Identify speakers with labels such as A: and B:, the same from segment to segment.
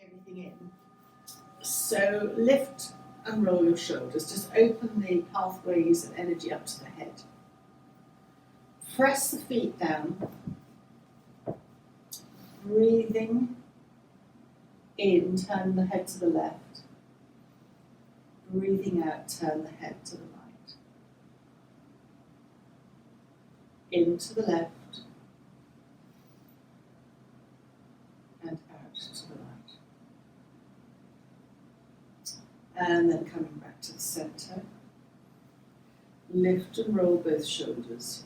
A: everything in. So lift and roll your shoulders. Just open the pathways of energy up to the head. Press the feet down. Breathing in, turn the head to the left. Breathing out, turn the head to the right. In to the left. And out to the right. And then coming back to the centre. Lift and roll both shoulders.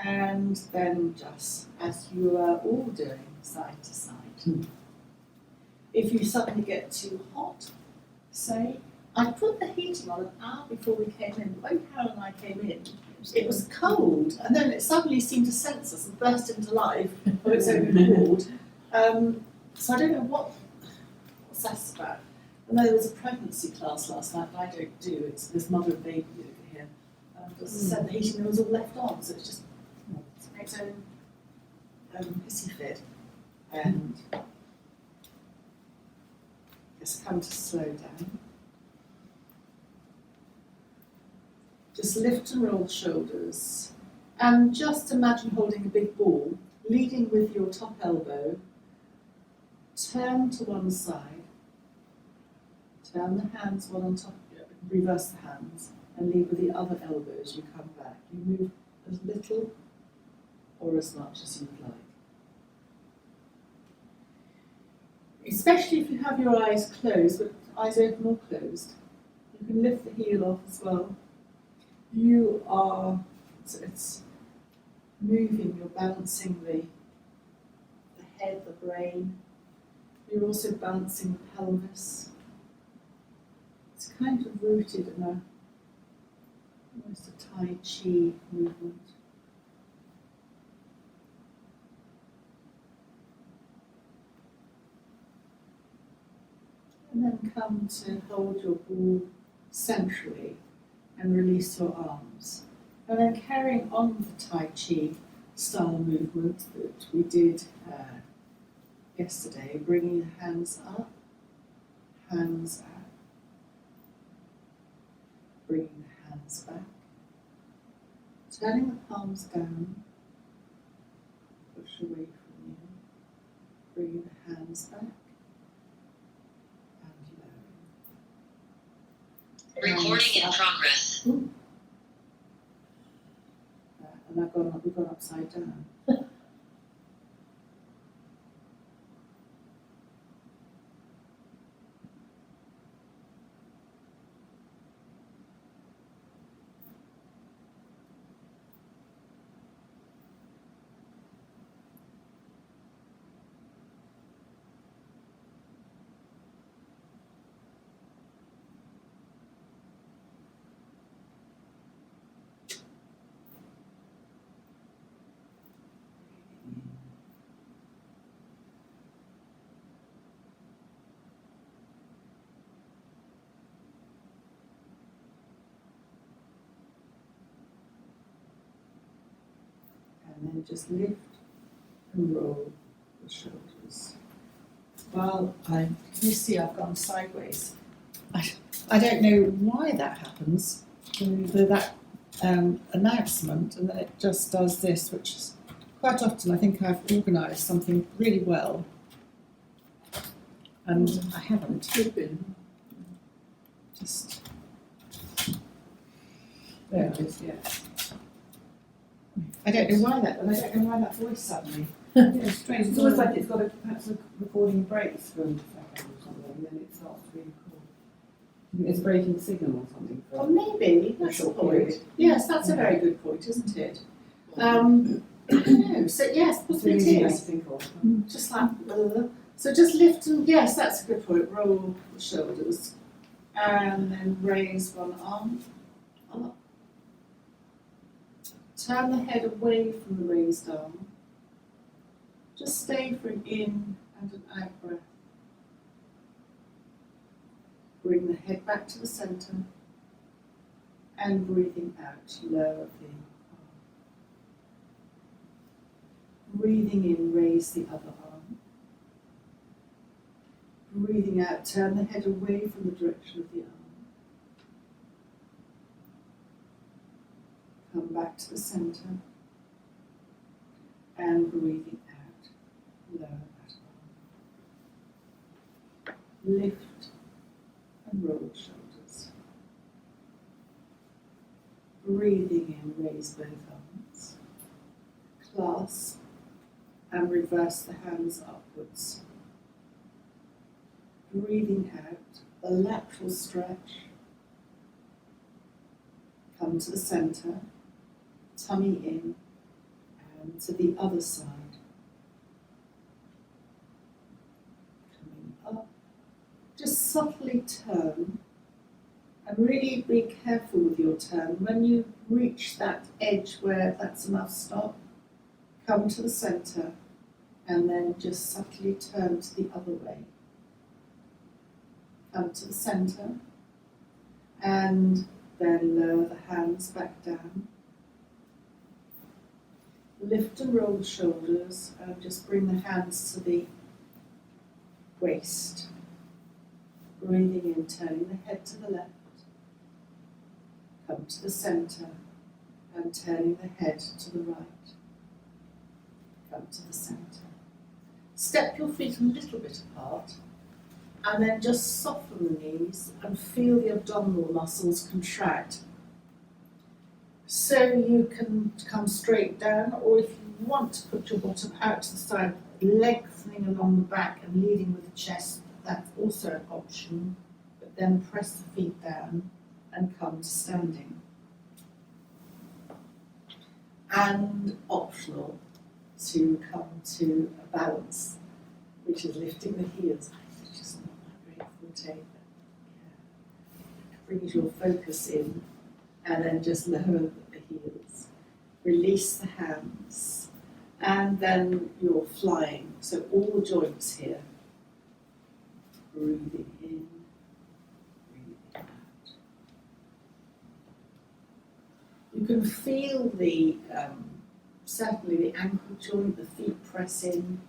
A: And then just, as you are all doing, side to side. If you suddenly get too hot, say, I put the heating on an hour before we came in. When Carol and I came in, it was cold, and then it suddenly seemed to sense us and burst into life of its own accord. So I don't know what's that about. And there was a pregnancy class last night that I don't do. It's this mother and baby over here. As I said, the heating was all left on, so it's just its own hissy fit. And just come to slow down. Just lift and roll the shoulders. And just imagine holding a big ball, leading with your top elbow. Turn to one side. Turn the hands one on top, reverse the hands, and lead with the other elbow as you come back. You move as little or as much as you would like. Especially if you have your eyes closed, but eyes open or closed. You can lift the heel off as well. You are, it's moving, you're balancing the head, the brain. You're also balancing the pelvis. It's kind of rooted in almost a Tai Chi movement. And then come to hold your ball centrally and release your arms. And then carrying on with the Tai Chi style movement that we did yesterday, bringing the hands up, hands out, bringing the hands back, turning the palms down, push away from you, bringing the hands back,
B: Recording in progress.
A: And we've gone upside down. And then just lift and roll the shoulders. Well, you see I've gone sideways. I don't know why that happens, that announcement, and then it just does this, which is quite often I think I've organised something really well, and I haven't. Just there it is, yeah. I don't know why that voice suddenly.
C: Yeah, it's strange. It's almost like it's got perhaps a recording breaks for a second or something, and then it starts to re-record. It's a breaking signal or something.
A: Or maybe that's the point. Yes, that's a very good point, isn't it? I don't know. So yes, possibly it is. Just like so, just lift and yes, that's a good point. Roll the shoulders, and then raise one arm up. Turn the head away from the raised arm. Just stay for an in and an out breath. Bring the head back to the centre and breathing out, lower the arm. Breathing in, raise the other arm. Breathing out, turn the head away from the direction of the arm. Come back to the centre. And breathing out, lower that arm. Lift and roll shoulders. Breathing in, raise both arms. Clasp and reverse the hands upwards. Breathing out, the lateral stretch. Come to the centre, tummy in, and to the other side. Coming up, just subtly turn, and really be careful with your turn. When you reach that edge where that's enough stop, come to the centre, and then just subtly turn to the other way. Come to the centre, and then lower the hands back down. Lift and roll the shoulders, and just bring the hands to the waist. Breathing in, turning the head to the left. Come to the centre, and turning the head to the right. Come to the centre. Step your feet a little bit apart, and then just soften the knees and feel the abdominal muscles contract. So you can come straight down, or if you want to put your bottom out to the side, lengthening along the back and leading with the chest, that's also an option. But then press the feet down and come to standing. And optional to come to a balance, which is lifting the heels. It's just not my great forte, but yeah. Brings your focus in, and then just lower the heels. Release the hands, and then you're flying. So all the joints here. Breathing in, breathing out. You can feel the certainly the ankle joint, the feet press in,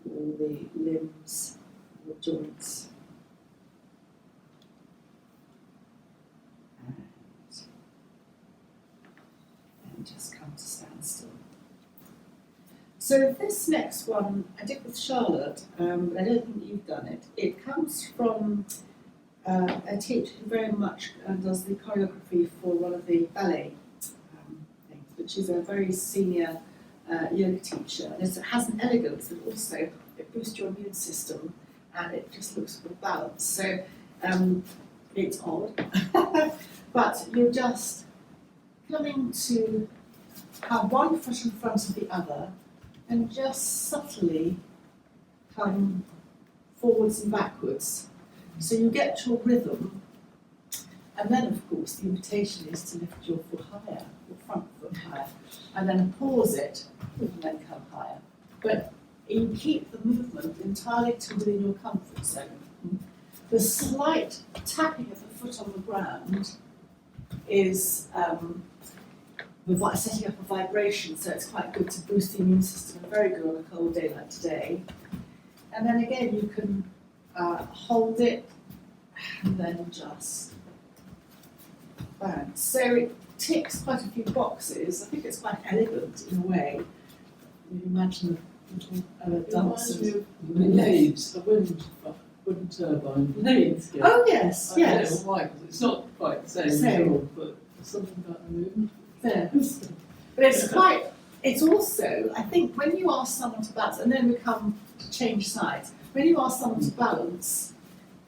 A: all the limbs, the joints. And just come to standstill. So this next one I did with Charlotte, but I don't think you've done it. It comes from a teacher who very much does the choreography for one of the ballet things, which is a very senior yoga teacher. And it has an elegance that also it boosts your immune system, and it just looks well balanced. So it's odd, but you're just coming to have one foot in front of the other, and just subtly come forwards and backwards. So you get your rhythm, and then of course the invitation is to lift your foot higher, your front foot higher, and then pause it, and then come higher. But you keep the movement entirely to within your comfort zone. The slight tapping of the foot on the ground is setting up a vibration, so it's quite good to boost the immune system, and very good on a cold day like today. And then again, you can hold it and then just bounce. So it ticks quite a few boxes. I think it's quite elegant in a way. You imagine a little dancers.
D: Leads, a wind turbine. Leads. Yeah.
A: Oh yes,
D: I don't
A: yes.
D: know why, because it's not quite the same
A: Same.
D: at all, but there's something about the movement.
A: There. But it's quite, it's also, I think when you ask someone to balance, and then we come to change sides, when you ask someone to balance,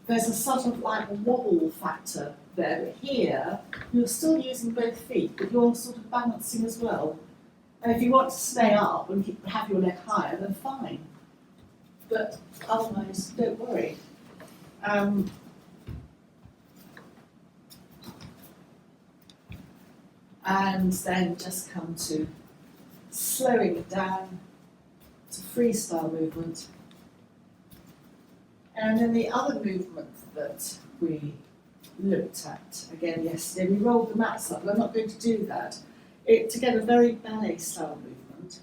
A: there's a sort of like a wobble factor there, but here, you're still using both feet, but you're sort of balancing as well. And if you want to stay up and have your leg higher, then fine. But otherwise, don't worry. And then just come to slowing it down. It's a freestyle movement. And then the other movement that we looked at again yesterday, we rolled the mats up, but I'm not going to do that, to get a very ballet style movement.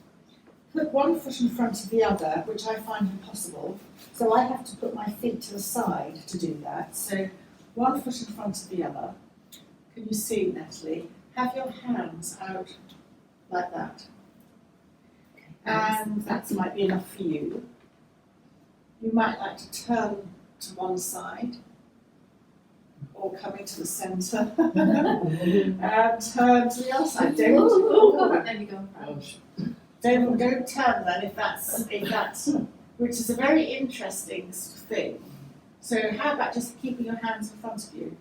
A: Put one foot in front of the other, which I find impossible. So I have to put my feet to the side to do that. So one foot in front of the other. Can you see, Natalie? Have your hands out like that. And that might be enough for you. You might like to turn to one side or coming to the centre and turn to the other side.
E: There we go.
D: Gosh.
A: Don't turn then if that's which is a very interesting thing. So how about just keeping your hands in front of you?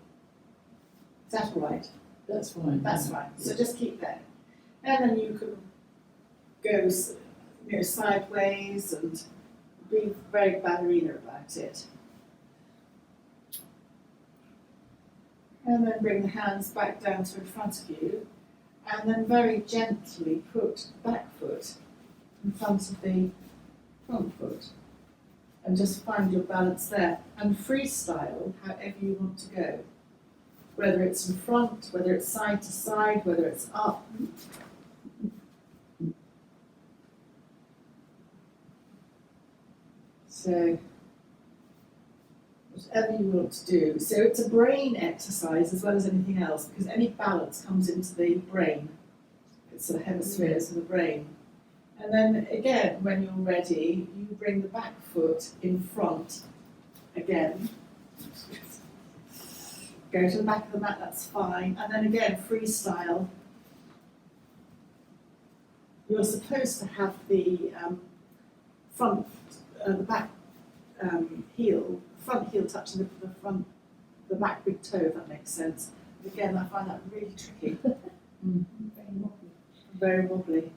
A: Is that all right?
D: That's fine.
A: That's right. So just keep there, and then you can go, sideways and be very ballerina about it. And then bring the hands back down to in front of you, and then very gently put the back foot in front of the front foot, and just find your balance there. And freestyle however you want to go. Whether it's in front, whether it's side to side, whether it's up. So, whatever you want to do. So it's a brain exercise as well as anything else, because any balance comes into the brain. It's the hemispheres of the brain. And then again, when you're ready, you bring the back foot in front again. Go to the back of the mat, that's fine. And then again, freestyle. You're supposed to have the the back heel, front heel touching the back big toe, if that makes sense. But again, I find that really tricky.
C: Very wobbly.
A: Very wobbly.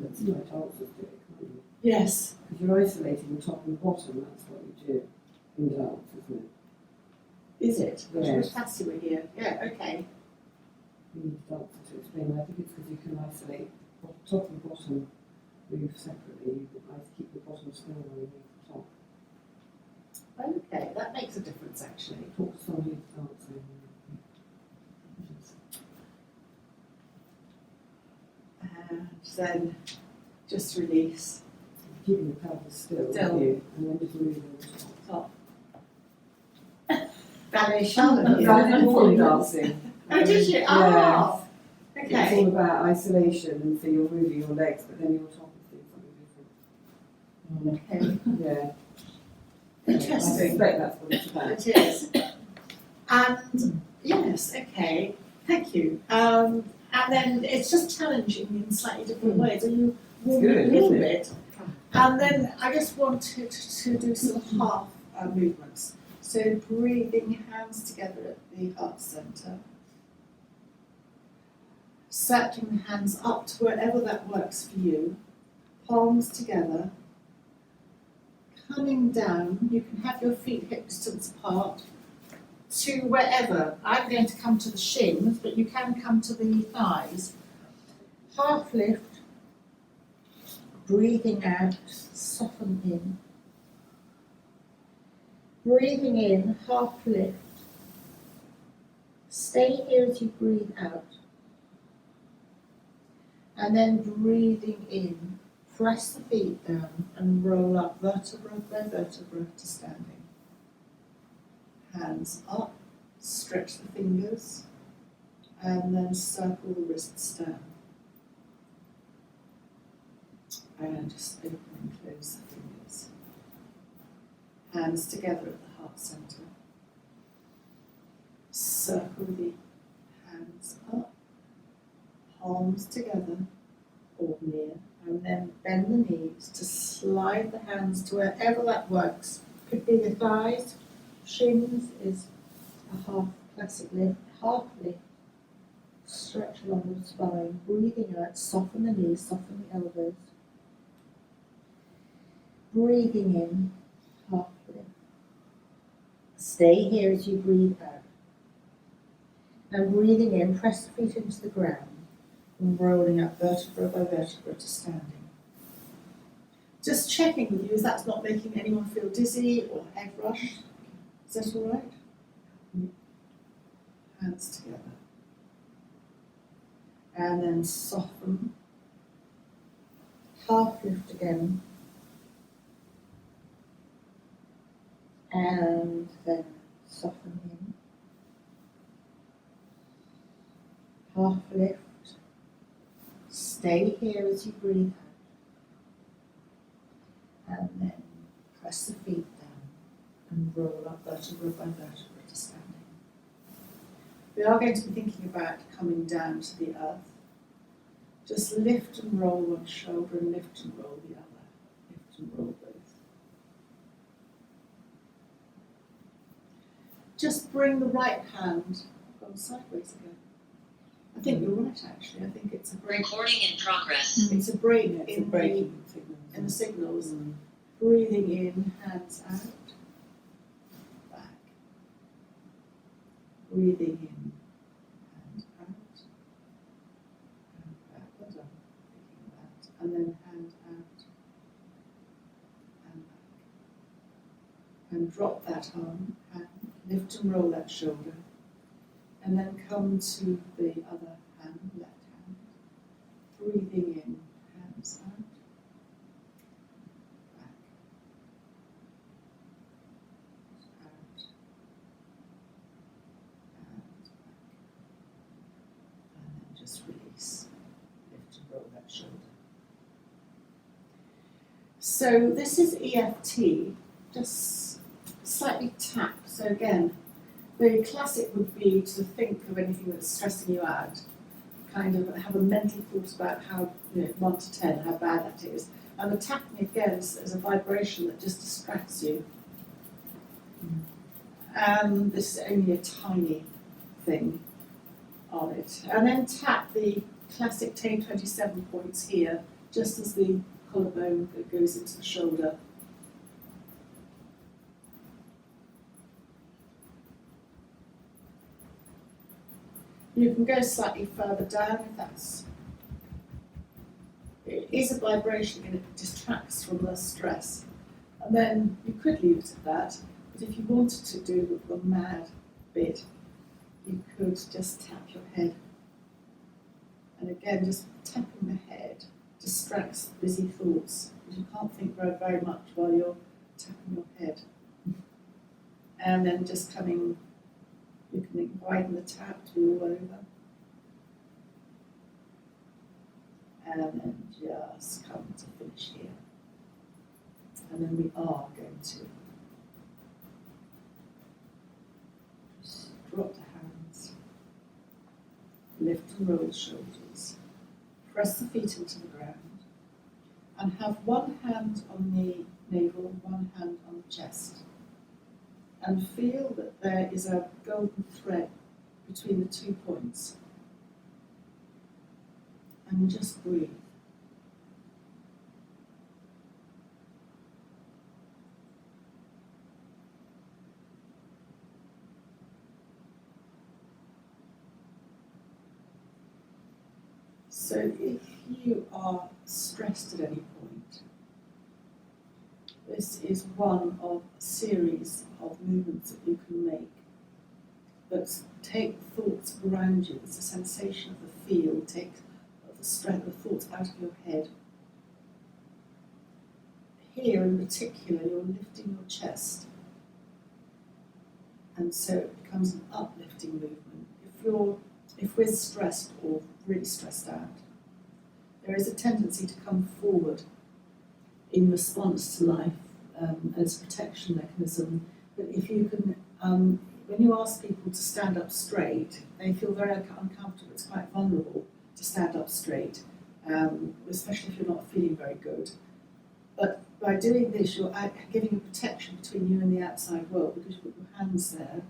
C: That's my dancers do it, can't you?
A: Yes.
C: Because you're isolating the top and bottom, that's what you do in dance, isn't it?
A: Is it?
C: Yes.
A: Which fancy we're here. Yeah, okay.
C: You need dancers to explain. I think it's because you can isolate top and bottom move separately. You can keep the bottom still while you move the top.
A: Okay, that makes a difference actually.
C: Talk to somebody who's dancing.
A: And then just release.
C: Keeping the pelvis still,
A: Still.
C: with you, and then just moving the top.
A: Top. Ballet Charlotte.
C: I did before dancing.
A: Oh, did you?
C: Yeah.
A: Oh,
C: It's
A: okay.
C: all about isolation, and so you're moving your legs, but then your top is doing something different.
A: Okay.
C: Yeah. I
A: Interesting.
C: suspect that's what it's about.
A: It is. And yes, okay. Thank you. And then it's just challenging in slightly different ways. So you warm
C: Good,
A: it a little
C: isn't it?
A: bit. And then I just wanted to do some half movements. So breathing, hands together at the heart centre. Circling the hands up to wherever that works for you. Palms together. Coming down, you can have your feet hip distance apart to wherever. I'm going to come to the shins, but you can come to the thighs. Half lift. Breathing out, soften in. Breathing in, half lift. Stay here as you breathe out. And then breathing in, press the feet down and roll up vertebra by vertebra to standing. Hands up, stretch the fingers, and then circle the wrists down. And just open and close the fingers. Hands together at the heart centre. Circle the hands up, palms together or near, and then bend the knees to slide the hands to wherever that works. Could be the thighs, shins is a half classic lift, half lift. Stretch along the spine, breathing out, soften the knees, soften the elbows. Breathing in, half lift. Stay here as you breathe out. And breathing in, press the feet into the ground and rolling up vertebra by vertebra to standing. Just checking with you if that's not making anyone feel dizzy or head rush. Is that all right? Hands together. and then soften, half lift again, and then soften in, half lift, stay here as you breathe out, and then press the feet down and roll up vertebra by vertebra to standing. We are going to be thinking about coming down to the earth. Just lift and roll one shoulder and lift and roll the other. Lift and roll both. Just bring the right hand on sideways again. I think you're right actually. I think it's a break.
B: Recording in progress.
A: It's a break
C: Yeah, it's a
A: in
C: breaking signal.
A: in the signals.
C: Mm.
A: Breathing in, hands out, back. Breathing in, hand out, and back. Well done. Picking that. And then hand out, and back. And drop that arm, hand, lift and roll that shoulder. And then come to the other hand, left hand. Breathing in, hands out. Just release, lift and roll that shoulder. So this is EFT, just slightly tap. So again, the classic would be to think of anything that's stressing you out, kind of have a mental thought about how, 1 to 10, how bad that is. And the tapping again is a vibration that just distracts you. This is only a tiny thing on it. And then tap the classic 10-27 points here, just as the collarbone that goes into the shoulder. You can go slightly further down if that's. It is a vibration and it distracts from the stress. And then you could leave it at that, but if you wanted to do the mad bit, you could just tap your head. And again, just tapping the head distracts busy thoughts, because you can't think very, very much while you're tapping your head. And then just coming, you can widen the tap to be all over. And then just come to finish here. And then we are going to just drop the hands, lift and roll the shoulders, press the feet into the ground, and have one hand on the navel, one hand on the chest. And feel that there is a golden thread between the 2 points. And just breathe. So if you are stressed at any point, this is one of a series of movements that you can make that take thoughts around you. It's a sensation of the field, take the stress, the thoughts out of your head. Here in particular, you're lifting your chest, and so it becomes an uplifting movement. If we're stressed or really stressed out, there is a tendency to come forward in response to life as a protection mechanism. But if you can, when you ask people to stand up straight, they feel very uncomfortable. It's quite vulnerable to stand up straight, especially if you're not feeling very good. But by doing this, you're giving a protection between you and the outside world, because you've got your hands there,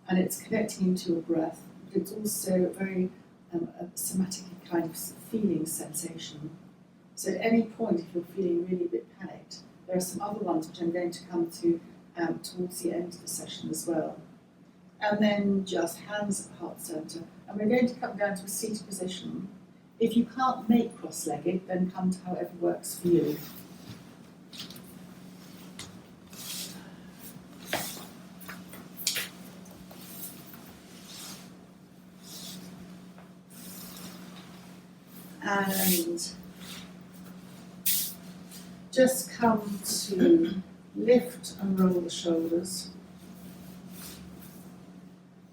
A: and it's connecting into your breath. But it's also very a somatic kind of feeling sensation. So at any point, if you're feeling really a bit panicked, there are some other ones which I'm going to come to towards the end of the session as well. And then just hands at the heart centre. And we're going to come down to a seated position. If you can't make cross-legged, then come to however works for you. and just come to lift and roll the shoulders.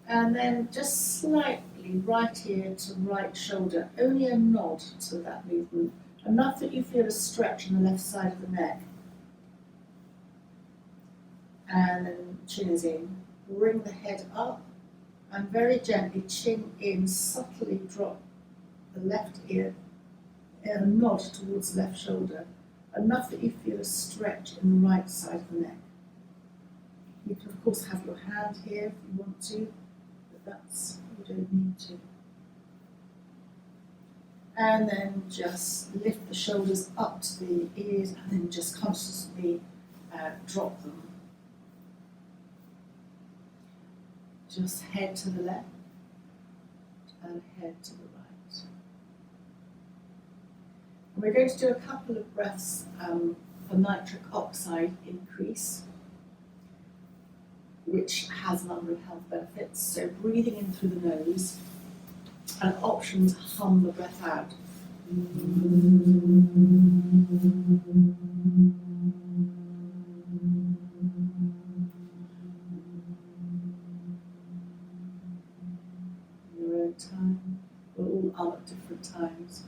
A: And then just slightly right ear to right shoulder, only a nod to that movement, enough that you feel a stretch on the left side of the neck. And then chin is in, bring the head up, and very gently chin in, subtly drop the left ear and a nod towards the left shoulder, enough that you feel a stretch in the right side of the neck. You can of course have your hand here if you want to, but you don't need to. And then just lift the shoulders up to the ears and then just consciously drop them. Just head to the left and head to the right. And we're going to do a couple of breaths for nitric oxide increase, which has a number of health benefits. So breathing in through the nose, an option to hum the breath out. Your own time, we'll all hum at different times.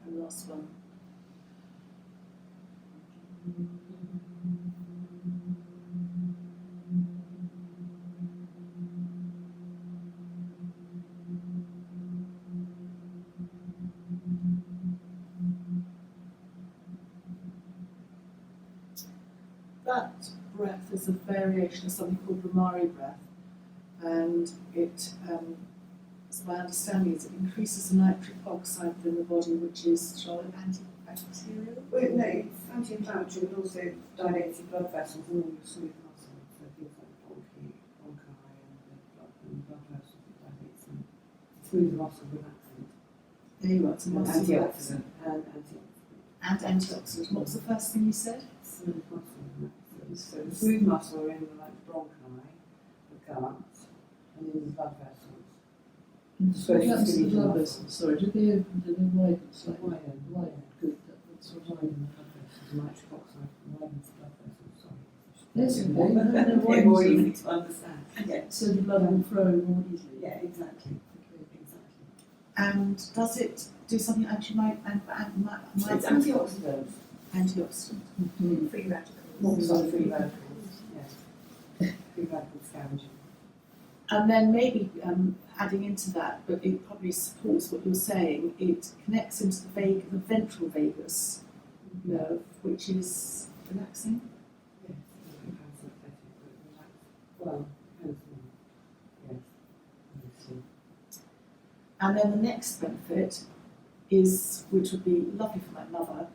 A: And last one. That breath is a variation of something called Ramari breath, and it, as my understanding is, it increases the nitric oxide within the body, which is antibacterial.
C: Well, no, it's anti-inflammatory, but also dilates your blood vessels and all your smooth muscles. So things like bronchi and blood vessels, it dilates them. Smooth muscle relaxant.
A: There you are, it's a muscle
C: Antioxidant.
A: and antioxidant. What was the first thing you said?
C: Smooth muscle. So the smooth muscle are in the bronchi, the gut, and in the blood vessels.
D: So that's the blood vessels, sorry, did they widen slightly?
C: Widen.
D: Good, that's what I
C: Widen the blood vessels, nitric oxide widens the blood vessels, sorry.
D: Yes, okay.
C: More-
D: No, no,
C: They're more
D: widens them.
C: easy to understand. Yeah,
D: So the blood will flow more easily.
C: yeah, exactly.
D: Okay.
C: Exactly.
A: And does it do something
C: It's antioxidants.
A: antioxidant?
E: Free radicals.
C: More free radicals, yes. Free radical scavenging.
A: And then maybe adding into that, but it probably supports what you're saying, it connects into the ventral vagus nerve, which is relaxing.
C: Yes, parasympathetic, but relaxed. Well, depends on, yes, obviously.
A: And then the next benefit is, which would be lovely for my mother,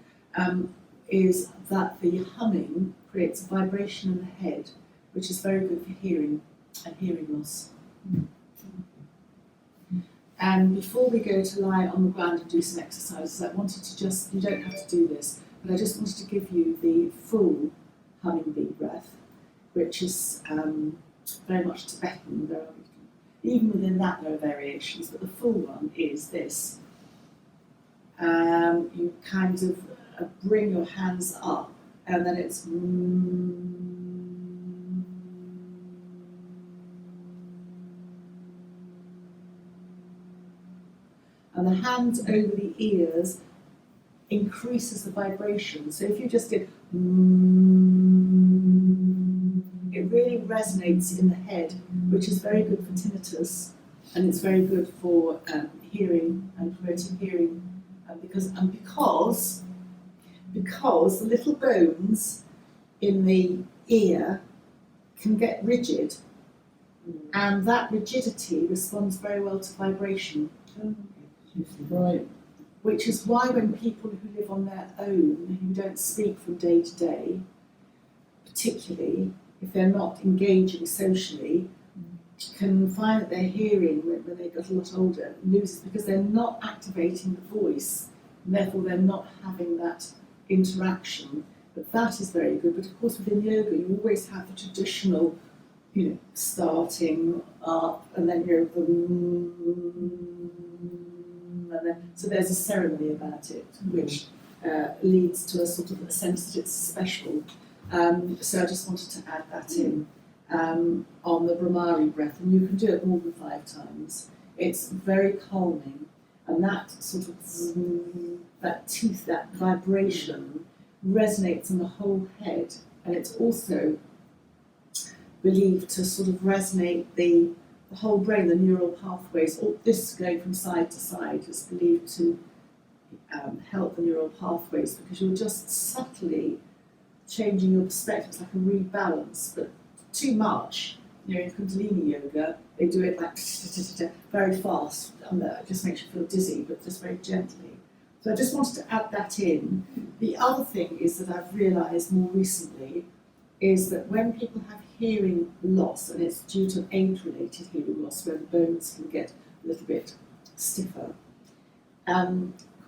A: is that the humming creates a vibration in the head, which is very good for hearing and hearing loss. And before we go to lie on the ground and do some exercises, I wanted to just, you don't have to do this, but I just wanted to give you the full humming bee breath, which is very much Tibetan. Even within that there are variations, but the full one is this. You kind of bring your hands up, and then it's and the hands over the ears increases the vibration. So if you just did it really resonates in the head, which is very good for tinnitus, and it's very good for hearing and promoting hearing, because the little bones in the ear can get rigid, and that rigidity responds very well to vibration.
D: Right.
A: Which is why when people who live on their own, who don't speak from day to day, particularly if they're not engaging socially, can find that their hearing, when they get a lot older, loses because they're not activating the voice, and therefore they're not having that interaction. But that is very good. But of course within yoga you always have the traditional, starting up and then you're and then, so there's a ceremony about it, which leads to a sort of a sense that it's special. So I just wanted to add that in on the Brahmari breath, and you can do it more than 5 times. It's very calming, and that sort of that teeth, that vibration resonates in the whole head, and it's also believed to sort of resonate the whole brain, the neural pathways. All this going from side to side is believed to help the neural pathways, because you're just subtly changing your perspective. It's like a rebalance, but too much. In Kundalini yoga, they do it like very fast, and it just makes you feel dizzy, but just very gently. So I just wanted to add that in. The other thing is that I've realised more recently is that when people have hearing loss, and it's due to age-related hearing loss, where the bones can get a little bit stiffer,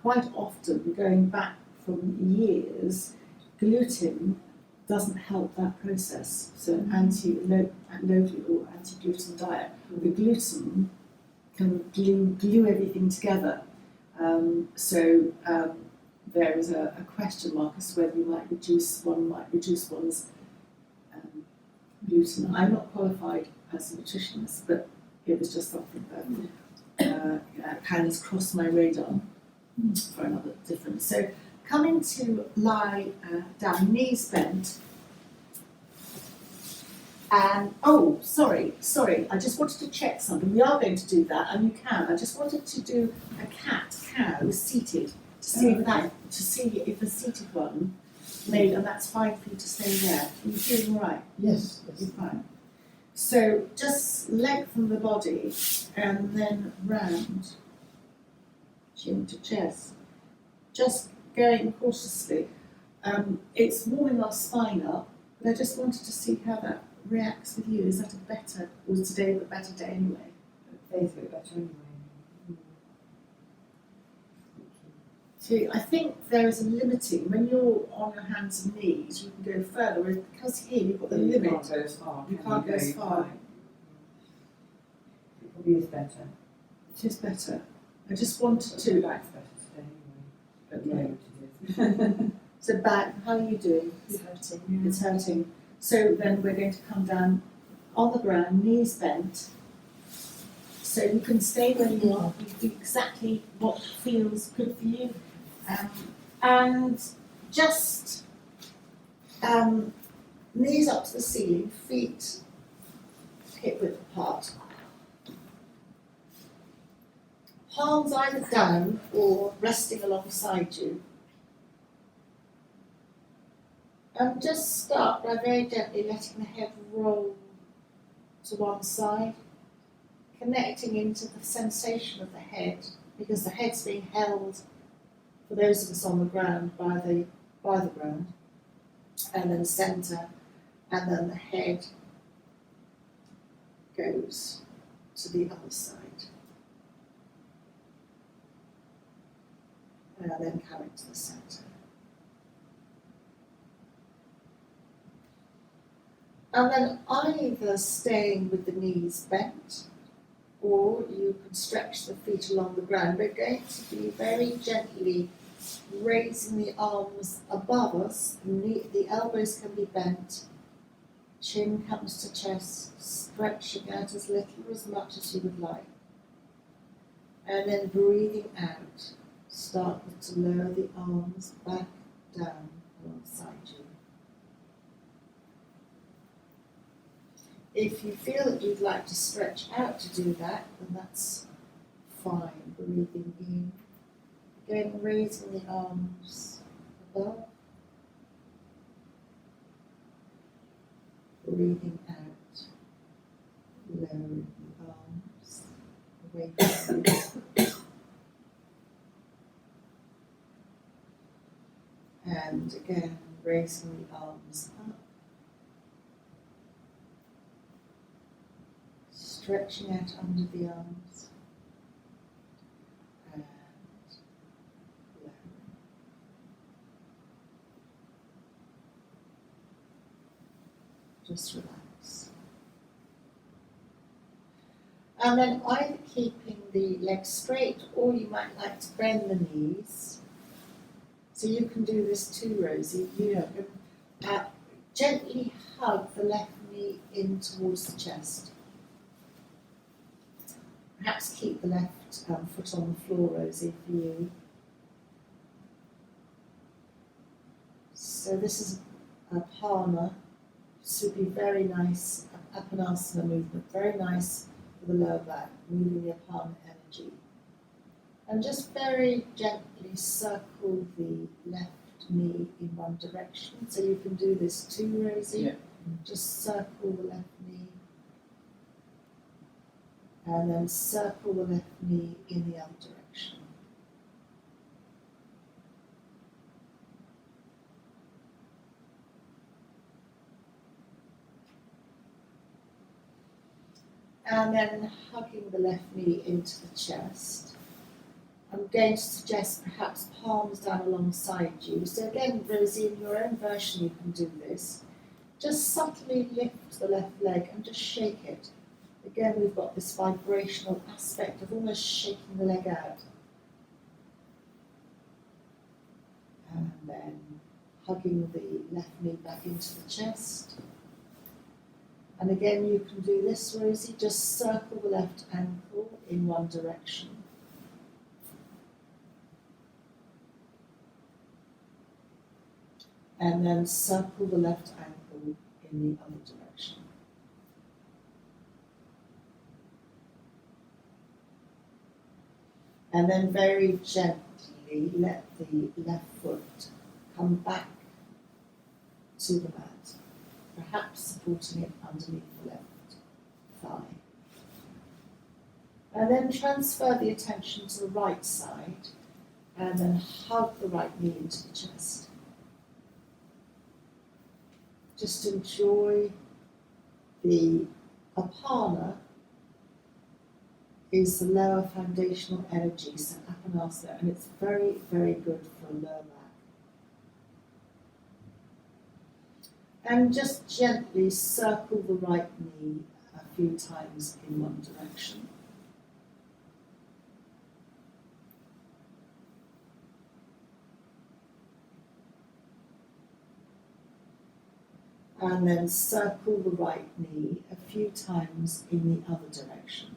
A: quite often, going back from years, gluten doesn't help that process. So an anti-local or anti-gluten diet, the gluten can glue everything together. So there is a question mark as to whether you might reduce one's gluten. I'm not qualified as a nutritionist, but it was just something that has crossed my radar for another difference. So coming to lie down, knees bent. And sorry, I just wanted to check something. We are going to do that, and you can. I just wanted to do a cow seated to see if the seated one made, and that's fine for you to stay there. Are you feeling all right?
D: Yes.
A: You're fine. So just lengthen the body and then round, chin to chest. Just going cautiously. It's warming our spine up, but I just wanted to see how that reacts with you. Is that was today a better day anyway?
C: Today's a bit better anyway.
A: So I think there is a limiting, when you're on your hands and knees, you can go further, whereas because here you've got the limit.
C: You can't go as far.
A: You can't go as far.
C: It probably is better.
A: It is better. I just wanted to.
C: Back's better today anyway. At the moment it is.
A: So back, how are you doing?
E: It's hurting.
A: It's hurting. So then we're going to come down on the ground, knees bent. So you can stay where you are, you do exactly what feels good for you. And just knees up to the ceiling, feet hip width apart. Palms either down or resting alongside you. And just start by very gently letting the head roll to one side, connecting into the sensation of the head, because the head's being held, for those of us on the ground, by the ground, and then centre, and then the head goes to the other side. And then coming to the centre. And then either staying with the knees bent, or you can stretch the feet along the ground. We're going to be very gently raising the arms above us. The elbows can be bent. Chin comes to chest, stretching out as little or as much as you would like. And then breathing out, start to lower the arms back down alongside you. If you feel that you'd like to stretch out to do that, then that's fine. Breathing in. Again, raising the arms above. Breathing out. Lowering the arms away from you. And again, raising the arms up. Stretching out under the arms. And lowering. Just relax. And then either keeping the legs straight, or you might like to bend the knees. So you can do this too, Rosie. You can gently hug the left knee in towards the chest. Perhaps keep the left foot on the floor, Rosie, for you. So this is a Palmer. This would be very nice, Apanasana movement, very nice for the lower back, moving the Apana energy. And just very gently circle the left knee in one direction. So you can do this too, Rosie.
D: Yeah.
A: Just circle the left knee. And then circle the left knee in the other direction. And then hugging the left knee into the chest. I'm going to suggest perhaps palms down alongside you. So again, Rosie, in your own version you can do this. Just subtly lift the left leg and just shake it. Again, we've got this vibrational aspect of almost shaking the leg out. And then hugging the left knee back into the chest. And again, you can do this, Rosie. Just circle the left ankle in one direction. And then circle the left ankle in the other direction. And then very gently let the left foot come back to the mat, perhaps supporting it underneath the left thigh. And then transfer the attention to the right side and then hug the right knee into the chest. Just enjoy the Apana is the lower foundational energy, so Apanasana, and it's very, very good for lower back. And just gently circle the right knee a few times in one direction. And then circle the right knee a few times in the other direction.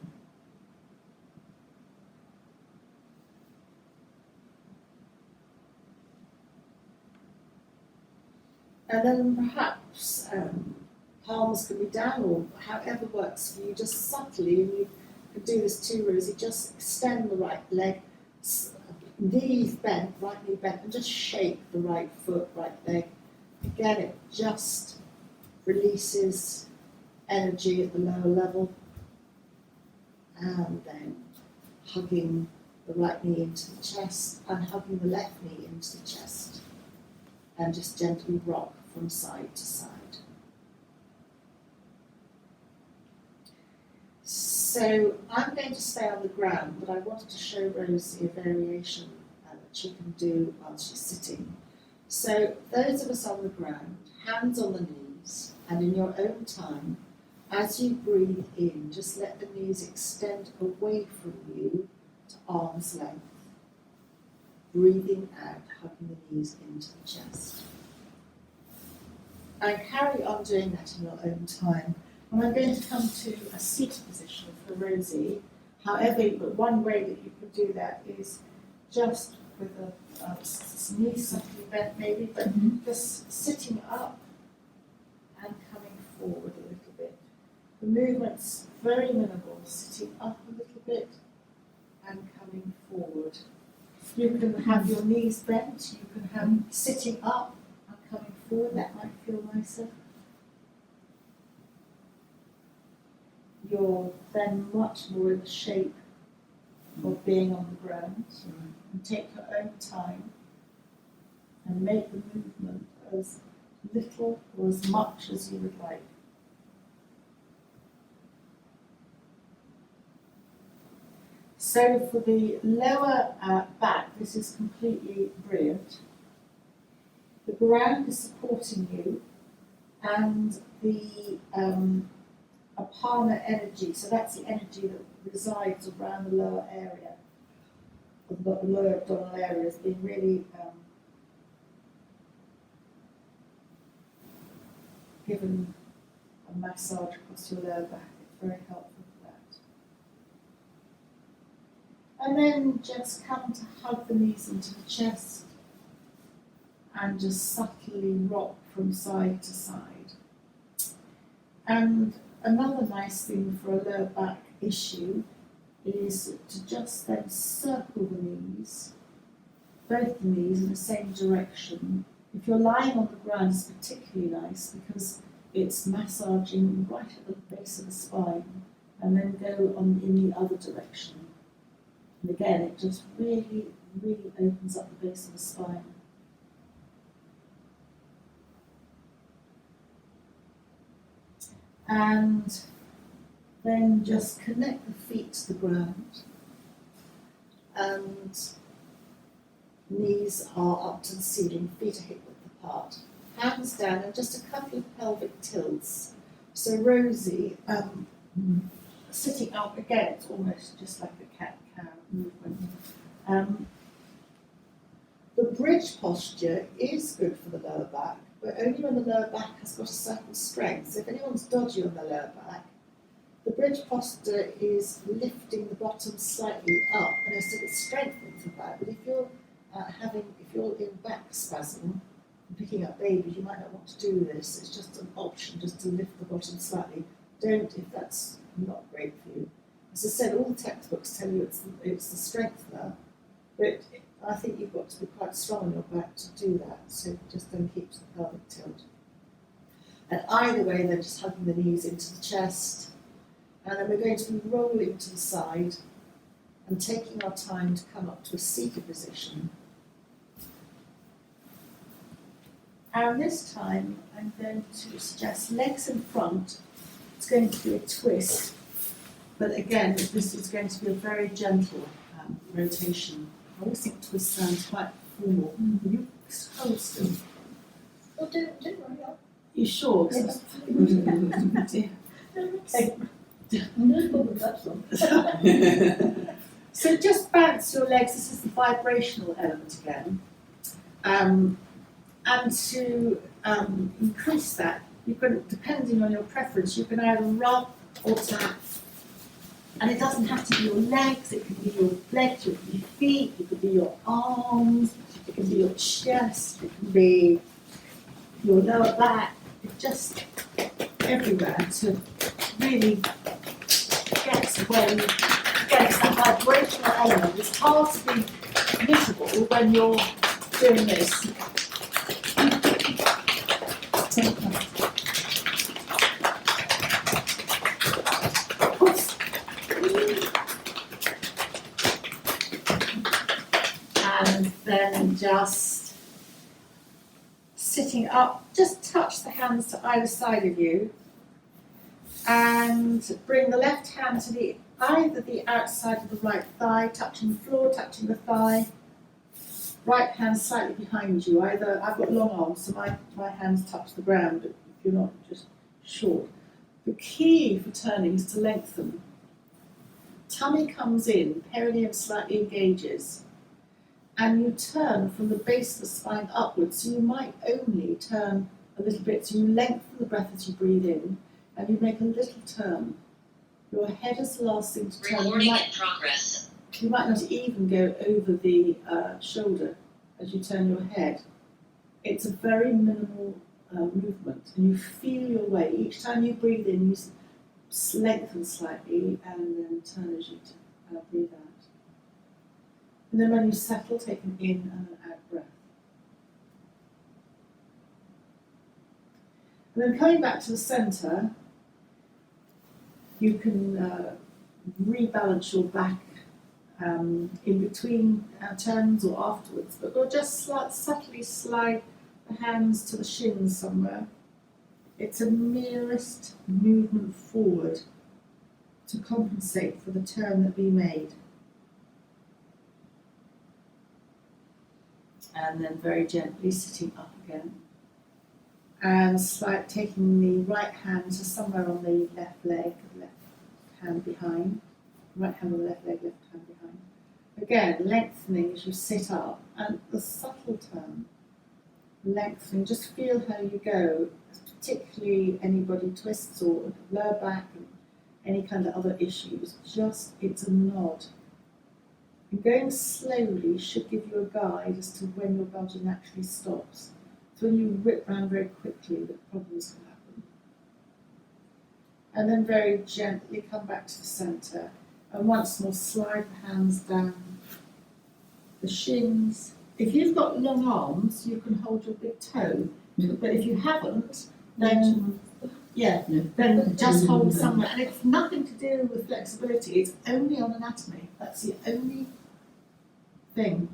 A: And then perhaps palms can be down, or however works for you, just subtly, and you can do this too, Rosie, just extend the right leg, knees bent, right knee bent, and just shake the right foot, right leg. Again, it just releases energy at the lower level. And then hugging the right knee into the chest and hugging the left knee into the chest. And just gently rock from side to side. So I'm going to stay on the ground, but I wanted to show Rosie a variation that she can do while she's sitting. So those of us on the ground, hands on the knees, and in your own time, as you breathe in, just let the knees extend away from you to arm's length. Breathing out, hugging the knees into the chest. And carry on doing that in your own time. And I'm going to come to a seated position for Rosie. However, but one way that you can do that is just with knee slightly bent maybe, but just sitting up and coming forward a little bit. The movement's very minimal, sitting up a little bit and coming forward. You can have your knees bent, you can have sitting up and coming forward, that might feel nicer. You're then much more in the shape of being on the ground. And take your own time and make the movement as little or as much as you would like. So for the lower back, this is completely brilliant. The ground is supporting you, and the apana energy, so that's the energy that resides around the lower area, the lower abdominal area, has been really given a massage across your lower back. It's very helpful for that. And then just come to hug the knees into the chest and just subtly rock from side to side. And another nice thing for a lower back issue is to just then circle the knees, both the knees in the same direction. If you're lying on the ground, it's particularly nice because it's massaging right at the base of the spine, and then go on in the other direction. And again, it just really, really opens up the base of the spine. And then just connect the feet to the ground, and knees are up to the ceiling, feet are hip width apart. Hands down, and just a couple of pelvic tilts. So Rosie, sitting up again, it's almost just like a cat-cow movement. The bridge posture is good for the lower back, but only when the lower back has got a certain strength. So if anyone's dodgy on the lower back, the bridge posture is lifting the bottom slightly up, and so it's strengthening the back. But if you're if you're in back spasm, picking up babies, you might not want to do this. It's just an option, just to lift the bottom slightly. Don't if that's not great for you. As I said, all the textbooks tell you it's the strengthener, but I think you've got to be quite strong on your back to do that. So just don't keep the pelvic tilt. And either way, then just hugging the knees into the chest, and then we're going to be rolling to the side and taking our time to come up to a seated position. And this time, I'm going to suggest legs in front. It's going to be a twist, but again, this is going to be a very gentle rotation. I always think twist sounds quite formal. You hold still.
E: Oh, don't worry.
A: You sure?
E: Yes.
A: Okay.
E: No problem, that's one.
A: So just bounce your legs. This is the vibrational element again. And to increase that, you can, depending on your preference, you can either rub or tap. And it doesn't have to be your legs, it could be your legs, it could be your feet, it could be your arms, it could be your chest, it can be your lower back, it's just everywhere to really get where you get that vibrational element. It's hard to be visible when you're doing this. And then just sitting up, just touch the hands to either side of you and bring the left hand to either the outside of the right thigh, touching the floor, touching the thigh. Right hand slightly behind you. Either I've got long arms, so my hands touch the ground, but if you're not, just short. The key for turning is to lengthen. Tummy comes in, perineum slightly engages, and you turn from the base of the spine upwards. So you might only turn a little bit. So you lengthen the breath as you breathe in, and you make a little turn. Your head is the last thing to turn.
B: Recording in progress.
A: You might not even go over the shoulder as you turn your head. It's a very minimal movement, and you feel your way. Each time you breathe in, you lengthen slightly and then turn as you breathe out. And then when you settle, take an in and an out breath. And then coming back to the centre, you can rebalance your back in between turns or afterwards, but we'll just subtly slide the hands to the shins somewhere. It's a merest movement forward to compensate for the turn that we made. And then very gently sitting up again. And taking the right hand to somewhere on the left leg, left hand behind. Right hand on the left leg, left hand behind. Again, lengthening as you sit up, and the subtle turn. Lengthening, just feel how you go, particularly anybody twists or lower back and any kind of other issues, just it's a nod. And going slowly should give you a guide as to when your bulging actually stops. So when you rip round very quickly, the problems can happen. And then very gently come back to the centre, and once more slide the hands down the shins. If you've got long arms, you can hold your big toe, but if you haven't, then then just hold somewhere. And it's nothing to do with flexibility, it's only on anatomy. That's the only thing.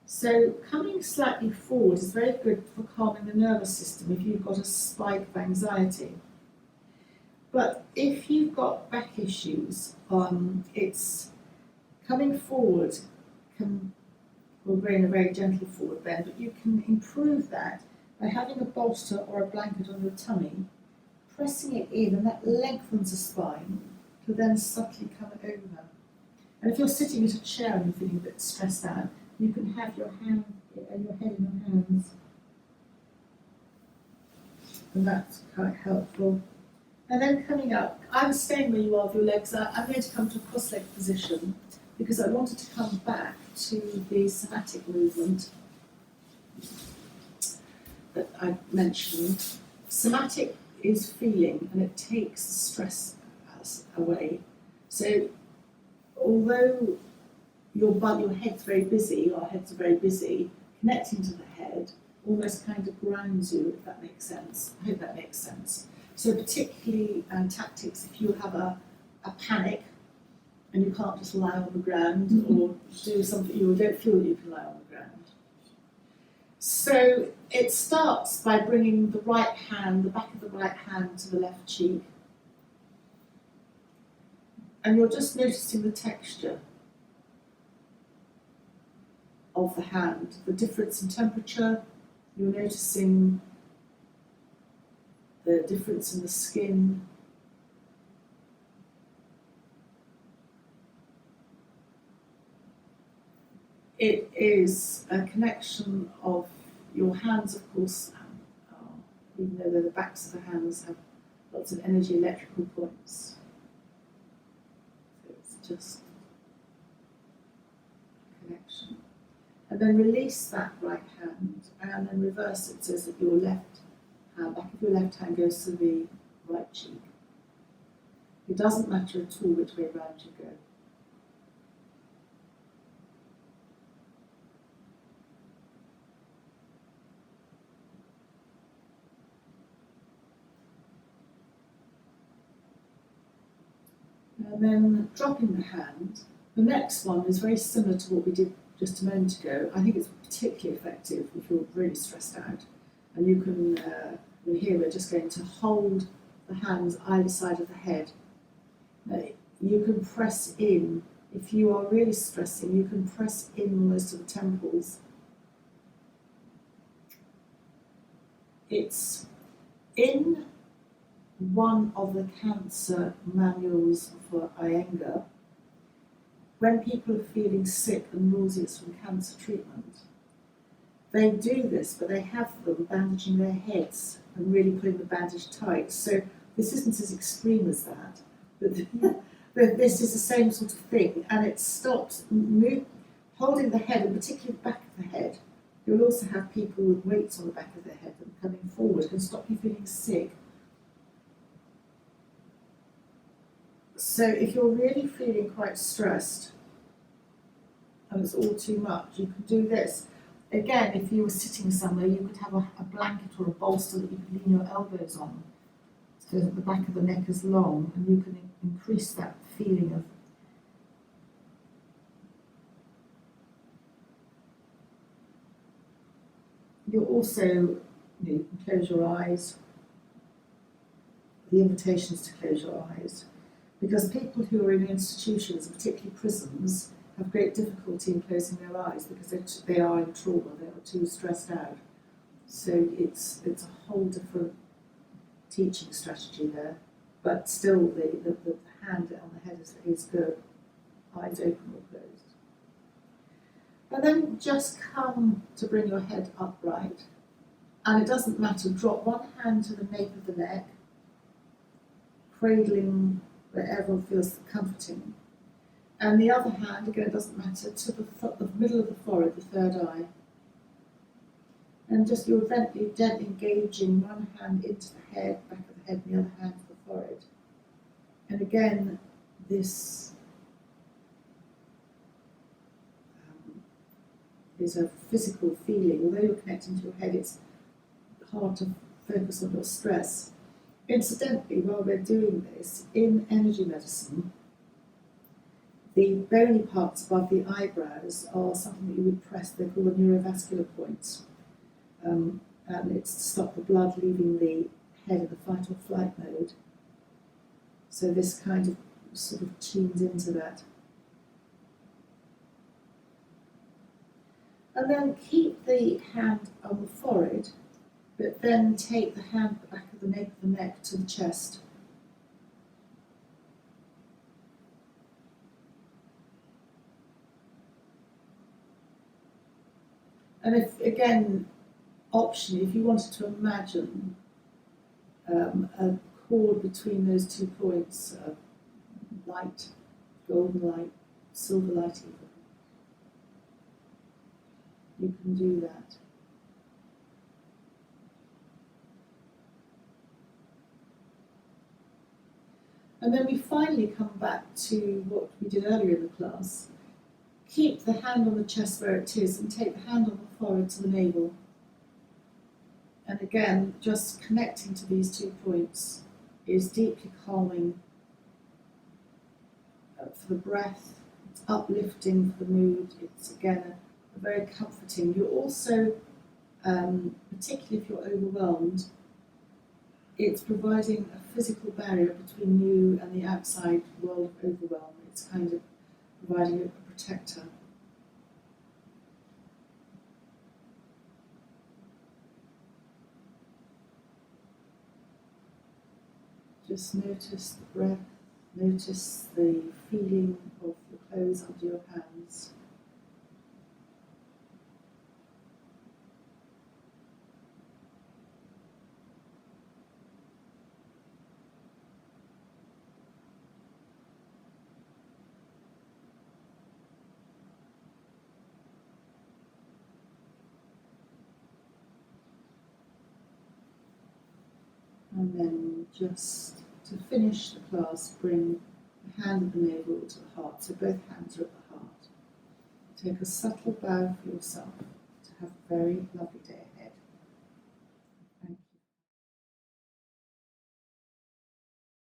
A: So coming slightly forward is very good for calming the nervous system if you've got a spike of anxiety. But if you've got back issues, it's coming forward we'll go in a very gentle forward bend, but you can improve that by having a bolster or a blanket on your tummy, pressing it in, and that lengthens the spine to then subtly come over. And if you're sitting at a chair and you're feeling a bit stressed out, you can have your head in your hands. And that's quite helpful. And then coming up, I'm staying where you are with your legs. I'm going to come to a cross-leg position because I wanted to come back to the somatic movement that I mentioned. Somatic is feeling, and it takes the stress away. So although your head's very busy, our heads are very busy, connecting to the head almost kind of grounds you, if that makes sense. I hope that makes sense. So particularly tactics, if you have a panic and you can't just lie on the ground or do something, you don't feel that you can lie on the ground. So it starts by bringing the right hand, the back of the right hand to the left cheek. And you're just noticing the texture of the hand, the difference in temperature. You're noticing the difference in the skin. It is a connection of your hands, of course, even though the backs of the hands have lots of energy electrical points. So it's just a connection. And then release that right hand and then reverse it so that your left hand, back of your left hand goes to the right cheek. It doesn't matter at all which way round you go. And then dropping the hand. The next one is very similar to what we did just a moment ago. I think it's particularly effective if you're really stressed out. And you can, and here we're just going to hold the hands either side of the head. You can press in. If you are really stressing, you can press in almost to the temples. It's in one of the cancer manuals for Iyengar. When people are feeling sick and nauseous from cancer treatment, they do this, but they have them bandaging their heads and really putting the bandage tight. So This isn't as extreme as that, but this is the same sort of thing, and it stops holding the head, and particularly the back of the head. You'll also have people with weights on the back of their head that are coming forward can stop you feeling sick. So if you're really feeling quite stressed and it's all too much, you can do this. Again, if you were sitting somewhere, you could have a blanket or a bolster that you could lean your elbows on so that the back of the neck is long, and you can increase that feeling of you'll also, you can close your eyes. The invitation is to close your eyes, because people who are in institutions, particularly prisons, have great difficulty in closing their eyes because they are in trauma, they are too stressed out. So it's a whole different teaching strategy there, but still the hand on the head is good, eyes open or closed. And then just come to bring your head upright. And it doesn't matter, drop one hand to the nape of the neck, cradling wherever feels comforting. And the other hand, again, it doesn't matter, to the middle of the forehead, the third eye. And just you're gently engaging one hand into the head, back of the head, and the other hand to the forehead. And again, this is a physical feeling. Although you're connecting to your head, it's hard to focus on your stress. Incidentally, while we're doing this, in energy medicine, the bony parts above the eyebrows are something that you would press. They're called the neurovascular points. And it's to stop the blood leaving the head in the fight or flight mode. So this kind of sort of tunes into that. And then keep the hand on the forehead, but then take the hand at the back of the nape of the neck to the chest. And if, again, optionally, if you wanted to imagine a cord between those 2 points, light, golden light, silver light even, you can do that. And then we finally come back to what we did earlier in the class. Keep the hand on the chest where it is and take the hand on the forehead to the navel. And again, just connecting to these 2 points is deeply calming for the breath, it's uplifting for the mood, it's again a very comforting. You're also, particularly if you're overwhelmed, it's providing a physical barrier between you and the outside world of overwhelm. It's kind of providing a protector. Just notice the breath, notice the feeling of the clothes under your hands. And then just to finish the class, bring the hand of the navel to the heart, so both hands are at the heart. Take a subtle bow for yourself to have a very lovely